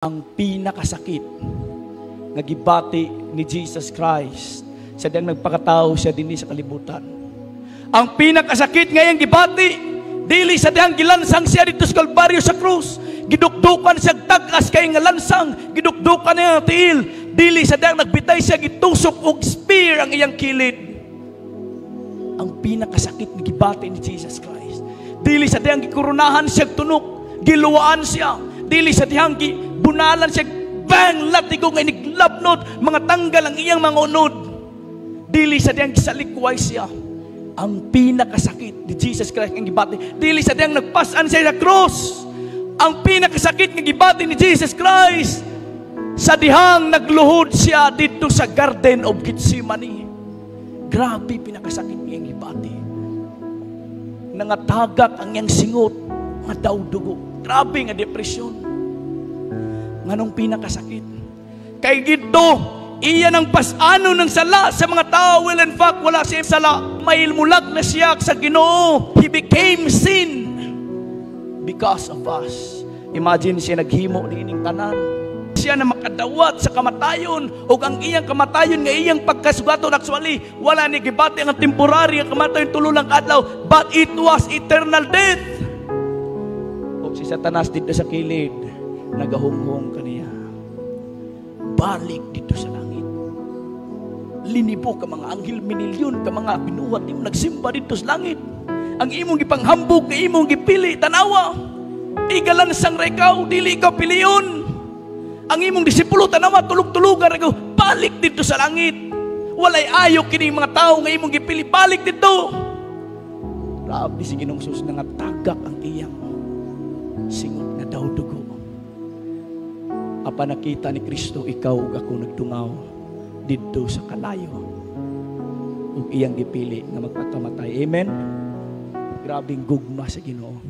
ang pinakasakit nga gibati ni Jesus Christ sa diyang nagpakatao siya dinhi sa kalibutan. Ang pinakasakit ngayang gibati dili sa diyang gilansang siya dito sa Kalbaryo sa krus, gidukdukan siya tagas kay nga lansang, gidukdukan niya tiil, dili sa diyang nagbitay siya gitusok og spear ang iyang kilid. Ang pinakasakit nga gibati ni Jesus Christ, dili sa diyang gikurunahan siya tunok, giluwaan siya, dili sa diyang bunalan siya, bang, latigo nga iniglabnod, mga tanggal ang iyang mga unod. Dili sa diyang gisalikway siya. Ang pinakasakit ni Jesus Christ ang gibati. Dili sa diyang nagpasan siya sa cross. Ang pinakasakit ng gibati ni Jesus Christ, sa dihang nagluhod siya dito sa Garden of Gethsemane. Grabe pinakasakit niyang gibati. Nangatagak ang iyang singot, nga daw dugo. Grabe nga depresyon. Nganong pinakasakit? Kay gito, iyan ang pasano ng sala sa mga tao. Well, in fact, wala siya sala. May mulag na siya sa Ginoo. He became sin because of us. Imagine siya naghimo ni ining tanan. Siya na makadawat sa kamatayon, o ang iyang kamatayon nga iyang pagkasugaton actually, wala ni gibati ang temporary ang kamatayon tululang adlaw, but it was eternal death. O si Satanas dito sa kilid, nagahunghong kaniya, balik dito sa langit. Linibo ka mga anghel, minilyon ka mga binuhat mo nagsimba dito sa langit. Ang imong gipanghambog nga imong gipili tanawa, igalansang rekaw, dili ka piliyon. Ang imong disipulo tanawa, tulog-tulugan rekaw, balik dito sa langit. Walay ayo kini mga tao nga imong gipili, balik dito. Grabe si Ginoong Sus, nangatagak ang iyang singot na daw dugo. Apa nakita ni Kristo, ikaw ug ako nagtungaw dito sa kalayo ug iyang gipili nga magpatamatay. Amen. Grabing gugma sa Ginoo.